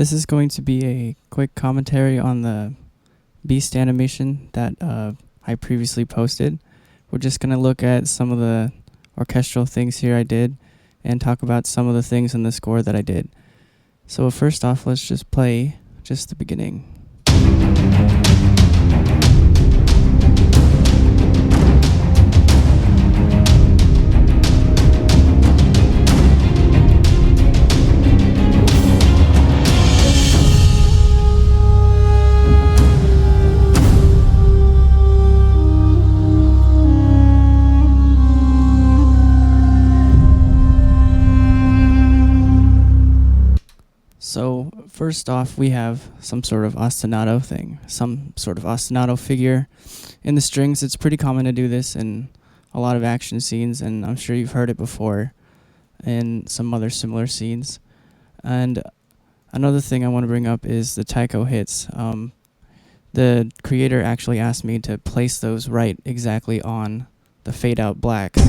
This is going to be a quick commentary on the Beast animation that I previously posted. We're just going to look at some of the orchestral things here I did and talk about some of the things in the score that I did. So first off, let's just play just the beginning. So first off, we have some sort of ostinato thing, some sort of ostinato figure in the strings. It's pretty common to do this in a lot of action scenes, and I'm sure you've heard it before in some other similar scenes. And another thing I want to bring up is the taiko hits. The creator actually asked me to place those right exactly on the fade out blacks.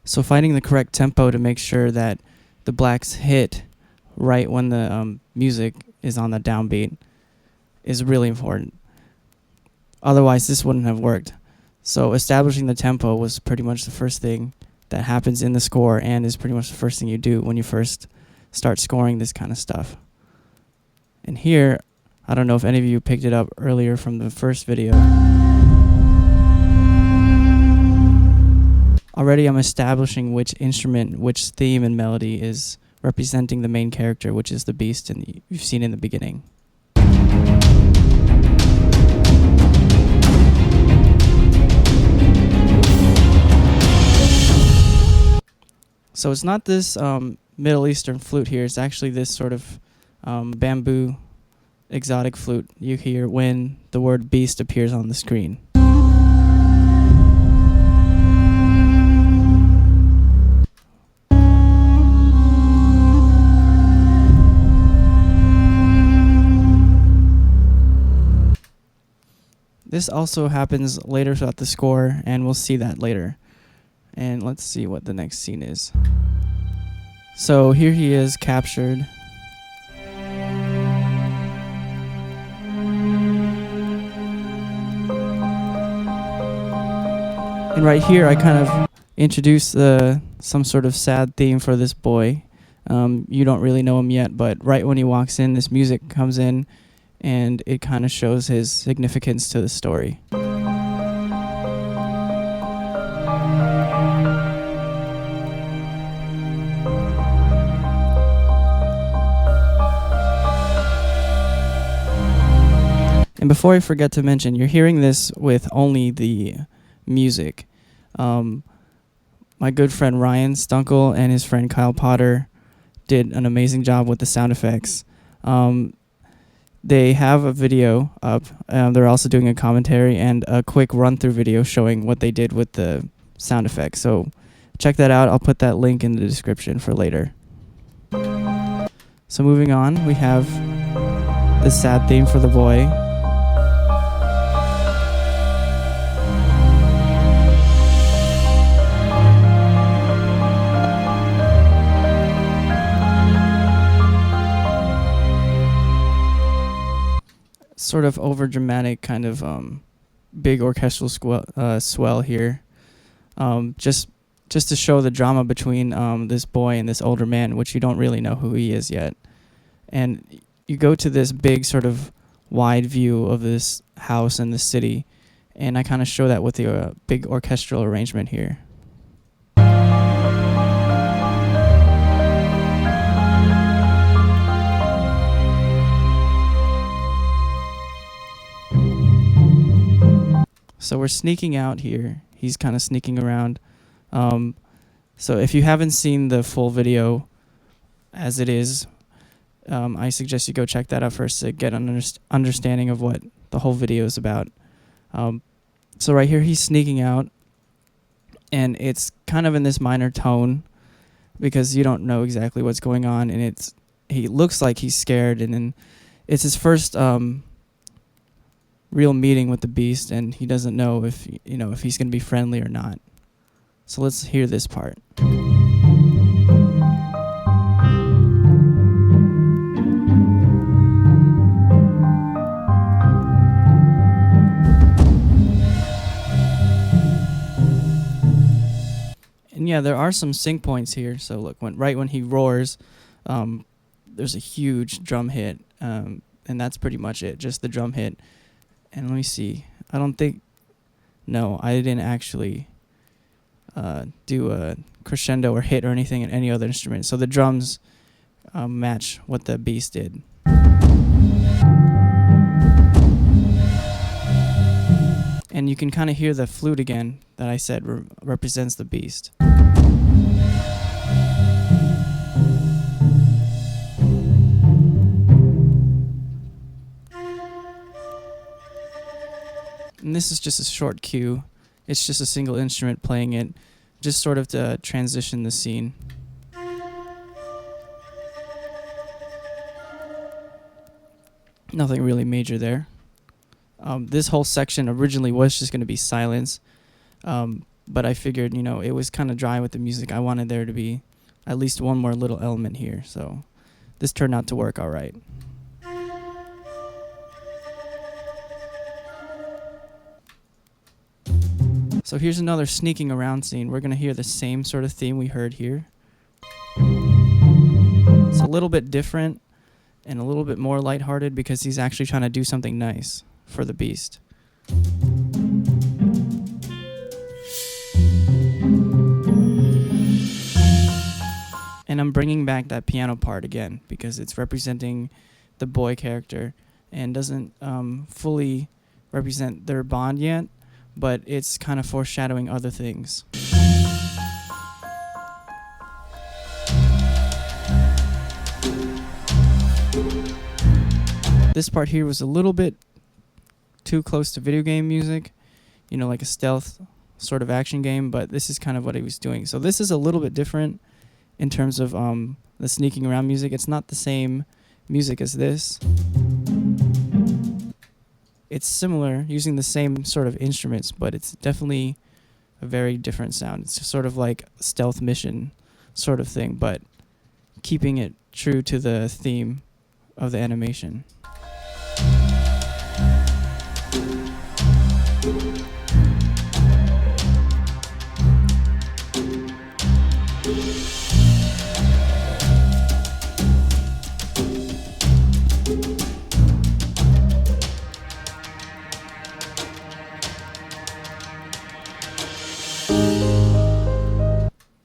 So finding the correct tempo to make sure that the blacks hit right when the music is on the downbeat is really important. Otherwise, this wouldn't have worked. So establishing the tempo was pretty much the first thing that happens in the score and is pretty much the first thing you do when you first start scoring this kind of stuff. And here, I don't know if any of you picked it up earlier from the first video. Already I'm establishing which instrument, which theme and melody is representing the main character, which is the beast, and you've seen in the beginning. So it's not this Middle Eastern flute here, it's actually this sort of bamboo exotic flute you hear when the word beast appears on the screen. This also happens later throughout the score, and we'll see that later. And let's see what the next scene is. So here he is captured. And right here I kind of introduce some sort of sad theme for this boy. You don't really know him yet, but right when he walks in, this music comes in, and it kind of shows his significance to the story. And before I forget to mention, you're hearing this with only the music. My good friend Ryan Stunkel and his friend Kyle Potter did an amazing job with the sound effects. They have a video up. They're also doing a commentary and a quick run-through video showing what they did with the sound effects. So check that out. I'll put that link in the description for later. So moving on, we have the sad theme for the boy. Sort of over dramatic kind of big orchestral swell here, just to show the drama between this boy and this older man, which you don't really know who he is yet. And you go to this big sort of wide view of this house and the city, and I kind of show that with the big orchestral arrangement here. So we're sneaking out here. He's kind of sneaking around. So if you haven't seen the full video as it is, I suggest you go check that out first to get an understanding of what the whole video is about. So right here he's sneaking out, and it's kind of in this minor tone because you don't know exactly what's going on, and he looks like he's scared, and then it's his first real meeting with the beast, and he doesn't know if if he's going to be friendly or not. So let's hear this part. And yeah, there are some sync points here. So look, right when he roars, there's a huge drum hit, and that's pretty much it, just the drum hit. And let me see. No, I didn't actually do a crescendo or hit or anything in any other instrument. So the drums match what the beast did. And you can kind of hear the flute again that I said represents the beast. And this is just a short cue. It's just a single instrument playing it, just sort of to transition the scene. Nothing really major there. This whole section originally was just going to be silence, but I figured, it was kind of dry with the music. I wanted there to be at least one more little element here, so this turned out to work all right. So here's another sneaking around scene. We're going to hear the same sort of theme we heard here. It's a little bit different and a little bit more lighthearted because he's actually trying to do something nice for the beast. And I'm bringing back that piano part again because it's representing the boy character and doesn't fully represent their bond yet, but it's kind of foreshadowing other things. This part here was a little bit too close to video game music, like a stealth sort of action game, but this is kind of what he was doing. So this is a little bit different in terms of the sneaking around music. It's not the same music as this. It's similar, using the same sort of instruments, but it's definitely a very different sound. It's sort of like stealth mission sort of thing, but keeping it true to the theme of the animation.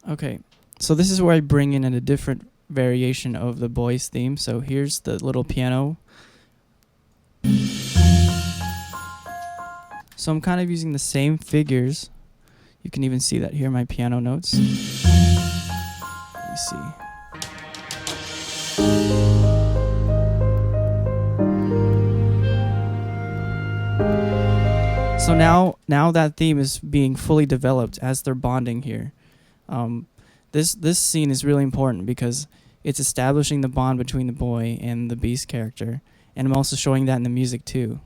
Okay, so this is where I bring in a different variation of the boys theme. So here's the little piano. So I'm kind of using the same figures. You can even see that here in my piano notes. Let me see. So now that theme is being fully developed as they're bonding here. This scene is really important because it's establishing the bond between the boy and the beast character, and I'm also showing that in the music too.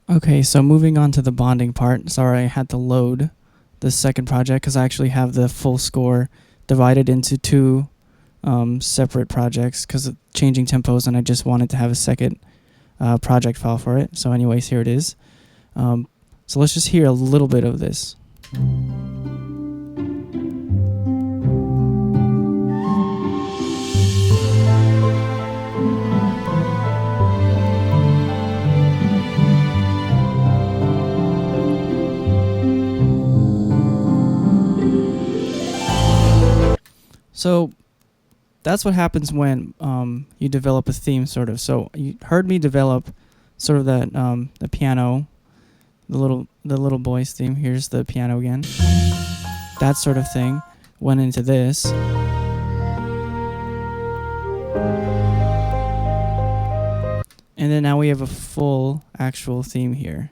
Okay, so moving on to the bonding part. Sorry, I had to load the second project because I actually have the full score divided into two separate projects because of changing tempos, and I just wanted to have a second project file for it. So anyways, here it is. So let's just hear a little bit of this. So that's what happens when you develop a theme, sort of. So you heard me develop sort of that the piano, the little boy's theme. Here's the piano again. That sort of thing went into this. And then now we have a full actual theme here.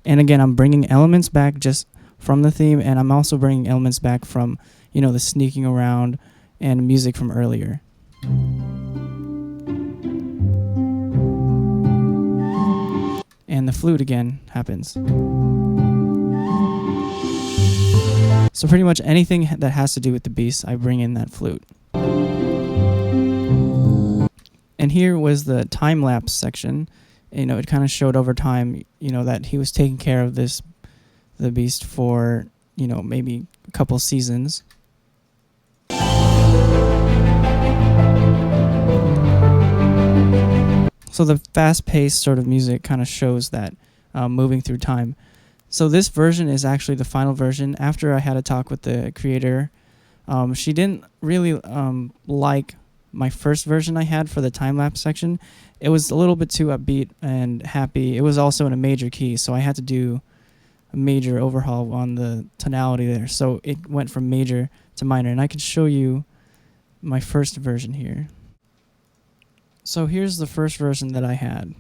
And again, I'm bringing elements back just from the theme, and I'm also bringing elements back from, the sneaking around and music from earlier. And the flute again happens. So pretty much anything that has to do with the beast, I bring in that flute. And here was the time lapse section. It kind of showed over time, that he was taking care of the beast for, maybe a couple seasons. So the fast-paced sort of music kind of shows that moving through time. So this version is actually the final version. After I had a talk with the creator, she didn't really like my first version I had for the time-lapse section. It was a little bit too upbeat and happy. It was also in a major key, so I had to do a major overhaul on the tonality there. So it went from major to minor, and I could show you my first version here. So here's the first version that I had.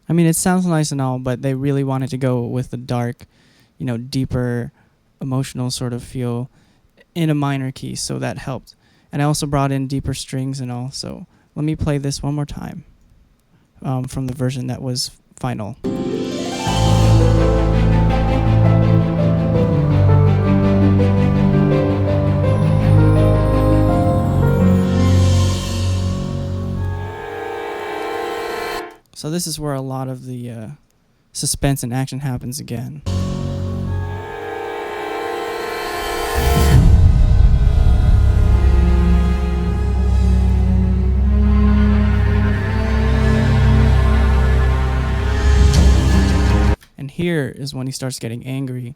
I mean, it sounds nice and all, but they really wanted to go with the dark, deeper, emotional sort of feel in a minor key, so that helped. And I also brought in deeper strings and all, so let me play this one more time from the version that was final. So this is where a lot of the suspense and action happens again. And here is when he starts getting angry.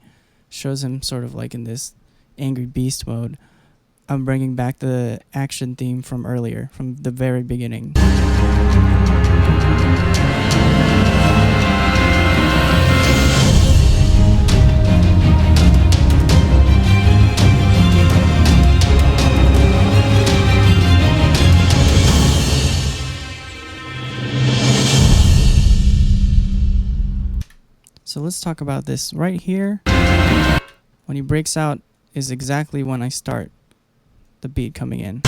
Shows him sort of like in this angry beast mode. I'm bringing back the action theme from earlier, from the very beginning. So let's talk about this right here. When he breaks out is exactly when I start the beat coming in.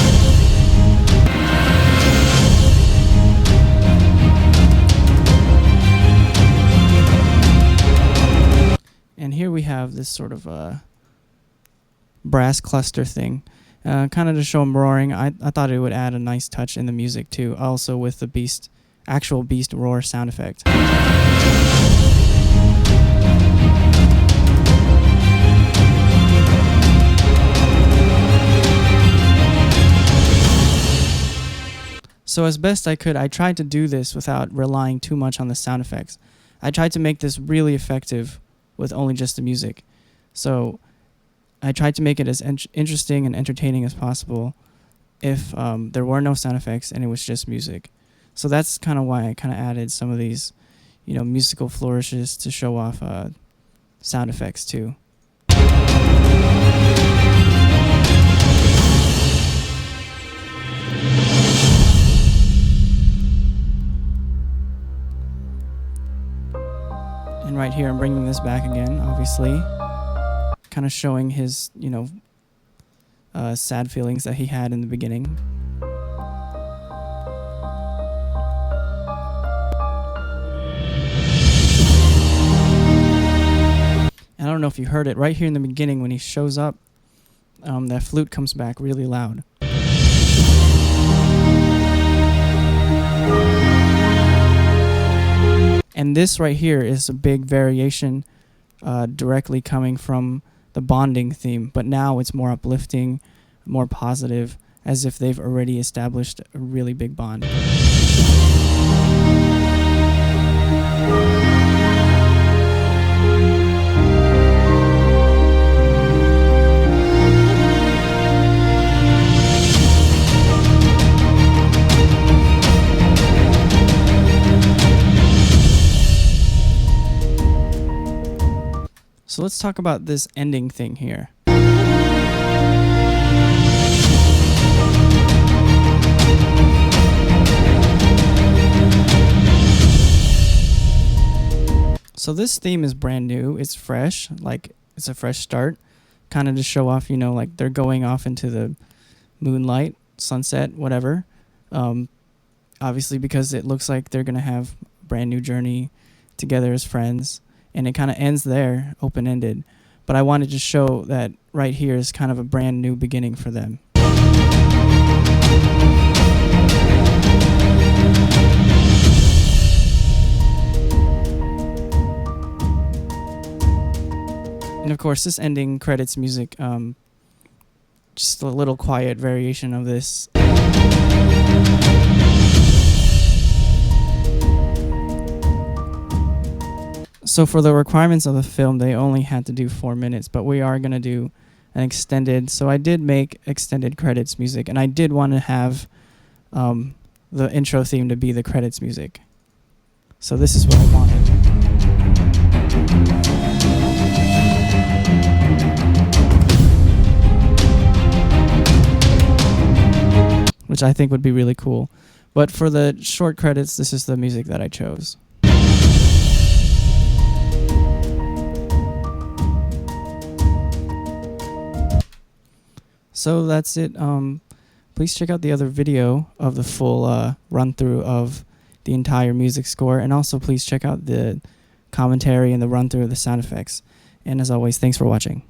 And here we have this sort of brass cluster thing. Kind of to show him roaring. I thought it would add a nice touch in the music too, also with the actual beast roar sound effect. So as best I could, I tried to do this without relying too much on the sound effects. I tried to make this really effective with only just the music. So I tried to make it as interesting and entertaining as possible if there were no sound effects and it was just music. So that's kind of why I kind of added some of these, musical flourishes to show off sound effects too. And right here, I'm bringing this back again, obviously. Kind of showing his, sad feelings that he had in the beginning. And I don't know if you heard it, right here in the beginning when he shows up, that flute comes back really loud. And this right here is a big variation directly coming from the bonding theme, but now it's more uplifting, more positive, as if they've already established a really big bond. let's talk about this ending thing here. So this theme is brand new. It's fresh, like it's a fresh start, kind of to show off, you know, like they're going off into the moonlight, sunset, whatever. Obviously, because it looks like they're going to have a brand new journey together as friends. And it kind of ends there, open-ended. But I wanted to show that right here is kind of a brand new beginning for them. And of course, this ending credits music, just a little quiet variation of this. So for the requirements of the film, they only had to do 4 minutes, but we are going to do an extended. So I did make extended credits music, and I did want to have the intro theme to be the credits music. So this is what I wanted. Which I think would be really cool. But for the short credits, this is the music that I chose. So that's it. Please check out the other video of the full run-through of the entire music score. And also please check out the commentary and the run-through of the sound effects. And as always, thanks for watching.